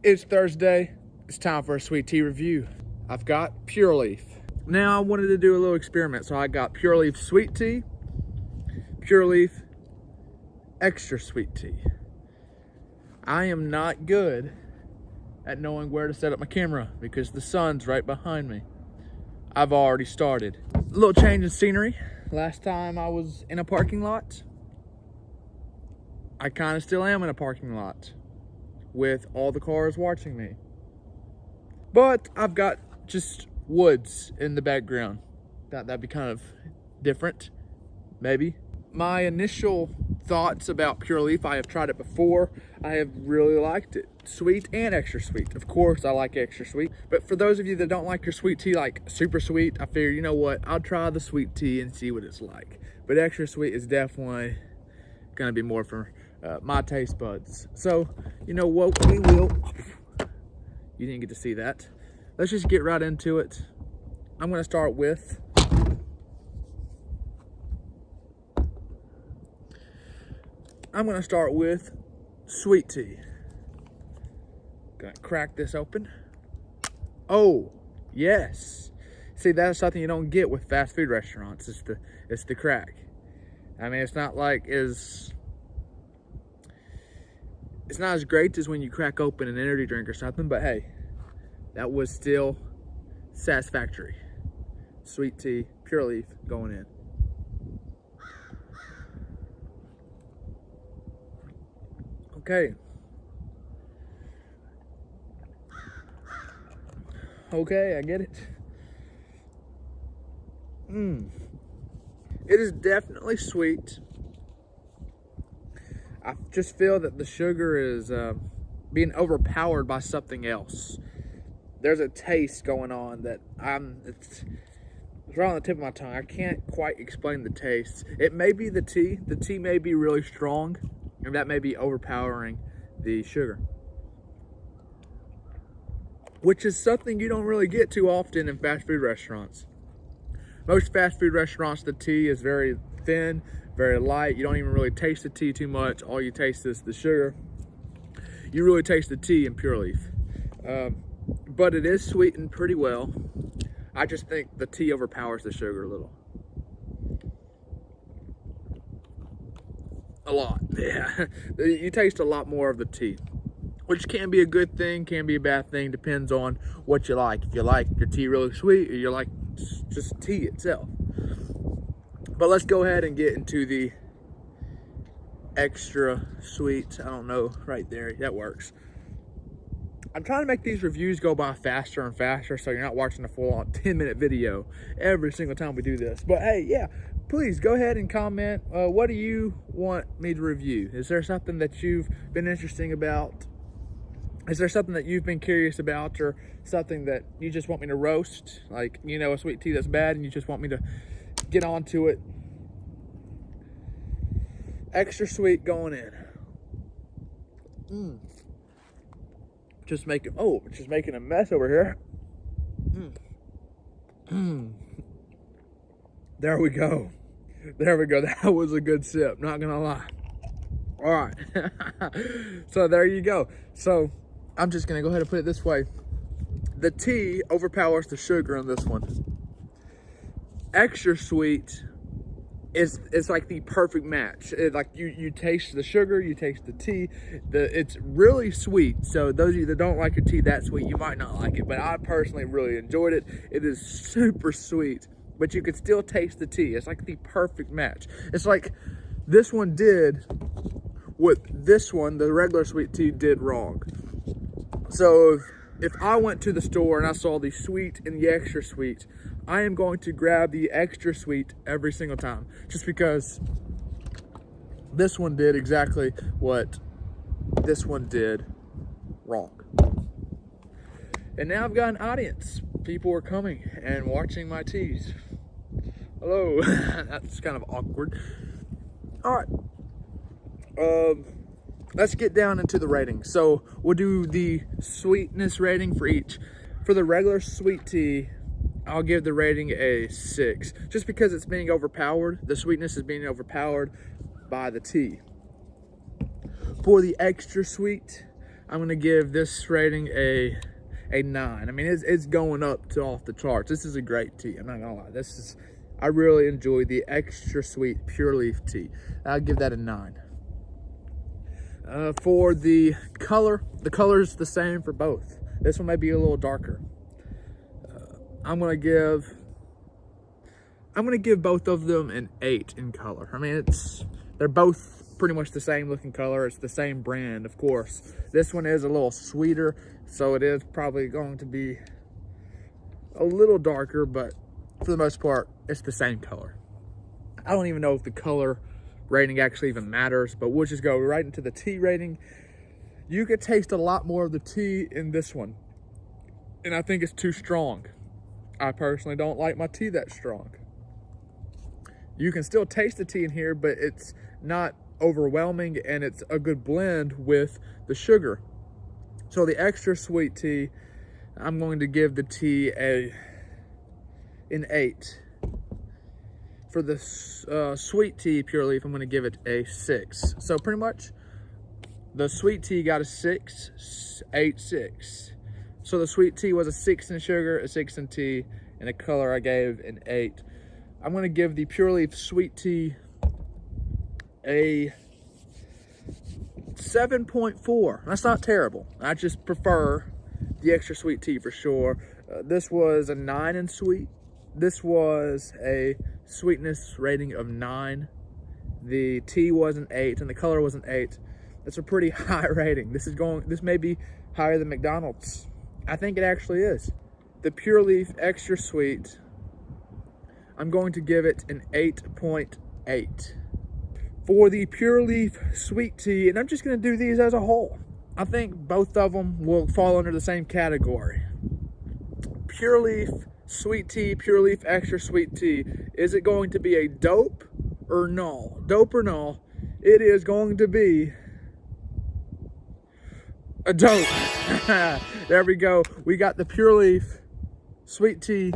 It's Thursday. It's time for a sweet tea review. I've got Pure Leaf. Now I wanted to do a little experiment, so I got Pure Leaf sweet tea, Pure Leaf extra sweet tea. I am not good at knowing where to set up my camera because the sun's right behind me. I've already started. A little change in scenery. Last time I was in a parking lot. I kind of still am in a parking lot with all the cars watching me. But I've got just woods in the background. That'd be kind of different, maybe. My initial thoughts about Pure Leaf, I have tried it before. I have really liked it. Sweet and extra sweet. Of course, I like extra sweet. But for those of you that don't like your sweet tea like super sweet, I figure, you know what? I'll try the sweet tea and see what it's like. But extra sweet is definitely gonna be more for my taste buds. So, you know what, we will, you didn't get to see that. Let's just get right into it. I'm gonna start with sweet tea. Gonna crack this open. Oh, yes. See, that's something you don't get with fast food restaurants. It's the crack. I mean, it's not as great as when you crack open an energy drink or something, but hey, that was still satisfactory. Sweet tea, Pure Leaf going in. Okay. Okay, I get it. It is definitely sweet. I just feel that the sugar is being overpowered by something else. There's a taste going on that it's right on the tip of my tongue. I can't quite explain the taste. It may be the tea. The tea may be really strong, and that may be overpowering the sugar, which is something you don't really get too often in fast food restaurants. Most fast food restaurants, the tea is very thin, very light. You don't even really taste the tea too much. All you taste is the sugar. You really taste the tea in Pure Leaf. But it is sweetened pretty well. I just think the tea overpowers the sugar a little. A lot, yeah. You taste a lot more of the tea, which can be a good thing, can be a bad thing, depends on what you like. If you like your tea really sweet, or you like just tea itself. But let's go ahead and get into the extra sweet. I don't know, right there, that works. I'm trying to make these reviews go by faster and faster, so you're not watching a full-on 10-minute video every single time we do this. But hey, yeah, please go ahead and comment. What do you want me to review? Is there something that you've been interesting about? Is there something that you've been curious about, or something that you just want me to roast? Like, you know, a sweet tea that's bad and you just want me to get onto it. Extra sweet going in. Just making a mess over here. There we go. That was a good sip, not gonna lie. All right. So there you go. So I'm just gonna go ahead and put it this way. The tea overpowers the sugar in this one. Extra sweet it's like the perfect match. Like you taste the sugar, you taste the tea. It's really sweet. So those of you that don't like your tea that sweet, you might not like it. But I personally really enjoyed it. It is super sweet, but you can still taste the tea. It's like the perfect match. It's like this one did what this one, the regular sweet tea, did wrong. So if I went to the store and I saw the sweet and the extra sweet, I am going to grab the extra sweet every single time, just because this one did exactly what this one did wrong. And now I've got an audience. People are coming and watching my teas. Hello. That's kind of awkward. All right. Let's get down into the rating. So we'll do the sweetness rating for each. For the regular sweet tea, I'll give the rating a 6, just because it's being overpowered. The sweetness is being overpowered by the tea. For the extra sweet, I'm gonna give this rating a 9. I mean, it's going up to off the charts. This is a great tea. I'm not gonna lie. I really enjoy the extra sweet Pure Leaf tea. I'll give that a 9. For the color is the same for both. This one may be a little darker. I'm gonna give both of them an 8 in color. I mean, they're both pretty much the same looking color. It's the same brand, of course. This one is a little sweeter, so it is probably going to be a little darker, but for the most part, it's the same color. I don't even know if the color rating actually even matters, but we'll just go right into the tea rating. You could taste a lot more of the tea in this one, and I think it's too strong. I personally don't like my tea that strong. You can still taste the tea in here, but it's not overwhelming, and it's a good blend with the sugar. So the extra sweet tea, I'm going to give the tea an 8. For the sweet tea Pure Leaf, I'm going to give it a 6. So pretty much the sweet tea got a 6, 8, 6. So the sweet tea was a 6 in sugar, a 6 in tea, and a color I gave an 8. I'm going to give the Pure Leaf sweet tea a 7.4. That's not terrible. I just prefer the extra sweet tea for sure. This was a 9 in sweet. This was a sweetness rating of 9. The tea was an 8 and the color was an 8. That's a pretty high rating. This may be higher than McDonald's. I think it actually is. The Pure Leaf extra sweet, I'm going to give it an 8.8. For the Pure Leaf sweet tea, and I'm just going to do these as a whole, I think both of them will fall under the same category. Pure Leaf sweet tea, Pure Leaf extra sweet tea. Is it going to be a dope or no? Dope or no? It is going to be a dope. There we go. We got the Pure Leaf sweet tea,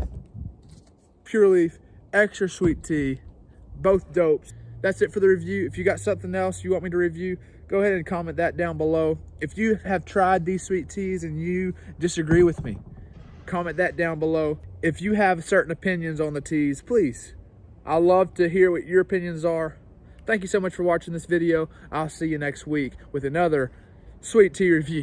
Pure Leaf extra sweet tea, both dopes. That's it for the review. If you got something else you want me to review, go ahead and comment that down below. If you have tried these sweet teas and you disagree with me, comment that down below. If you have certain opinions on the teas, please, I'd love to hear what your opinions are. Thank you so much for watching this video. I'll see you next week with another sweet tea review.